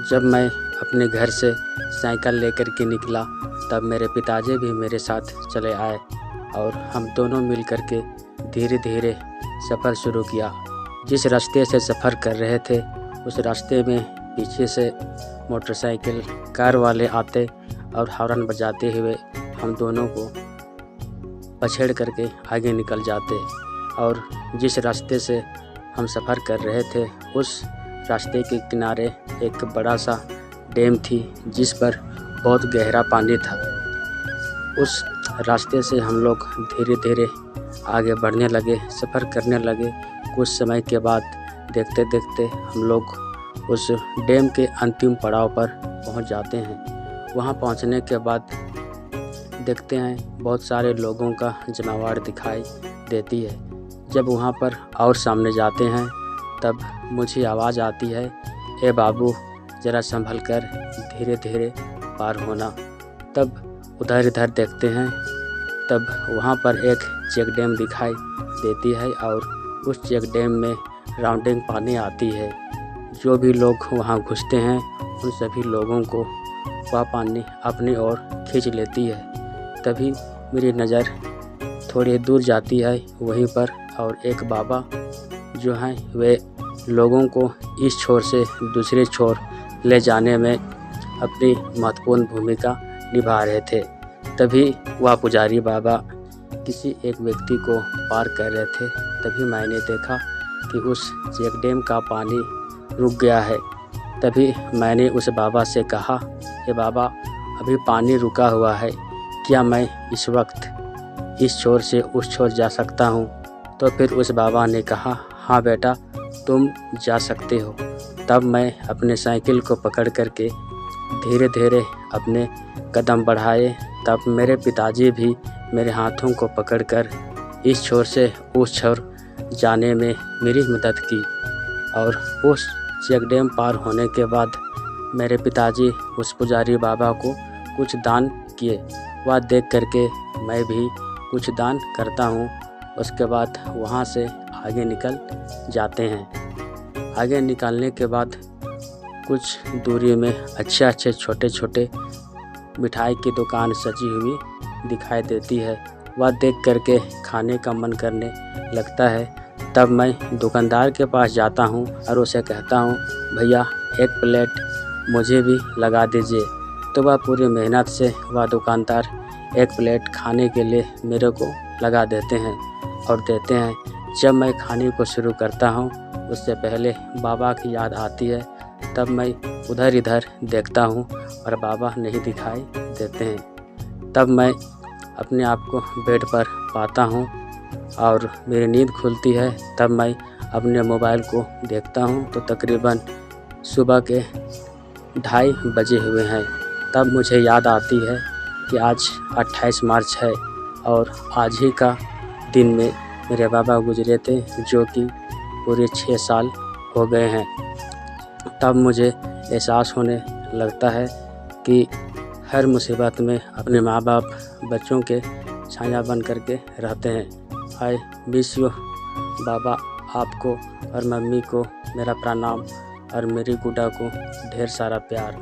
जब मैं अपने घर से साइकिल लेकर के निकला तब मेरे पिताजी भी मेरे साथ चले आए और हम दोनों मिल कर के धीरे धीरे सफ़र शुरू किया। जिस रास्ते से सफ़र कर रहे थे उस रास्ते में पीछे से मोटरसाइकिल कार वाले आते और हॉर्न बजाते हुए हम दोनों को पछेड़ करके आगे निकल जाते। और जिस रास्ते से हम सफ़र कर रहे थे उस रास्ते के किनारे एक बड़ा सा डैम थी जिस पर बहुत गहरा पानी था। उस रास्ते से हम लोग धीरे धीरे आगे बढ़ने लगे, सफ़र करने लगे। कुछ समय के बाद देखते देखते हम लोग उस डैम के अंतिम पड़ाव पर पहुंच जाते हैं। वहां पहुंचने के बाद देखते हैं बहुत सारे लोगों का जमावड़ा दिखाई देती है। जब वहां पर और सामने जाते हैं तब मुझे आवाज़ आती है, ए बाबू ज़रा संभल कर धीरे धीरे पार होना। तब उधर इधर देखते हैं तब वहाँ पर एक चेक डैम दिखाई देती है और उस चेक डैम में राउंडिंग पानी आती है। जो भी लोग वहाँ घुसते हैं उन सभी लोगों को वह पानी अपनी ओर खींच लेती है। तभी मेरी नज़र थोड़ी दूर जाती है वहीं पर, और एक बाबा जो हैं वे लोगों को इस छोर से दूसरे छोर ले जाने में अपनी महत्वपूर्ण भूमिका निभा रहे थे। तभी वह पुजारी बाबा किसी एक व्यक्ति को पार कर रहे थे। तभी मैंने देखा कि उस चेक डैम का पानी रुक गया है। तभी मैंने उस बाबा से कहा, ये बाबा अभी पानी रुका हुआ है, क्या मैं इस वक्त इस छोर से उस छोर जा सकता हूँ? तो फिर उस बाबा ने कहा, हाँ बेटा तुम जा सकते हो। तब मैं अपने साइकिल को पकड़ करके धीरे धीरे अपने कदम बढ़ाए। तब मेरे पिताजी भी मेरे हाथों को पकड़कर इस छोर से उस छोर जाने में मेरी मदद की। और उस चेक डैम पार होने के बाद मेरे पिताजी उस पुजारी बाबा को कुछ दान किए। वह देख करके मैं भी कुछ दान करता हूँ। उसके बाद वहाँ से आगे निकल जाते हैं। आगे निकलने के बाद कुछ दूरी में अच्छे छोटे छोटे मिठाई की दुकान सजी हुई दिखाई देती है। वह देख करके खाने का मन करने लगता है। तब मैं दुकानदार के पास जाता हूँ और उसे कहता हूँ, भैया एक प्लेट मुझे भी लगा दीजिए। तो वह पूरी मेहनत से वह दुकानदार एक प्लेट खाने के लिए मेरे को लगा देते हैं और देते हैं। जब मैं खाने को शुरू करता हूँ उससे पहले बाबा की याद आती है। तब मैं उधर इधर देखता हूँ और बाबा नहीं दिखाई देते हैं। तब मैं अपने आप को बेड पर पाता हूँ और मेरी नींद खुलती है। तब मैं अपने मोबाइल को देखता हूँ तो तकरीबन सुबह के 2:30 बजे हुए हैं। तब मुझे याद आती है कि आज 28 मार्च है और आज ही का दिन में मेरे बाबा गुजरे थे, जो कि पूरे 6 साल हो गए हैं। तब मुझे एहसास होने लगता है कि हर मुसीबत में अपने माँ बाप बच्चों के छाया बन कर के रहते हैं। आई मिस यू बाबा। आपको और मम्मी को मेरा प्रणाम और मेरी गुड्डा को ढेर सारा प्यार।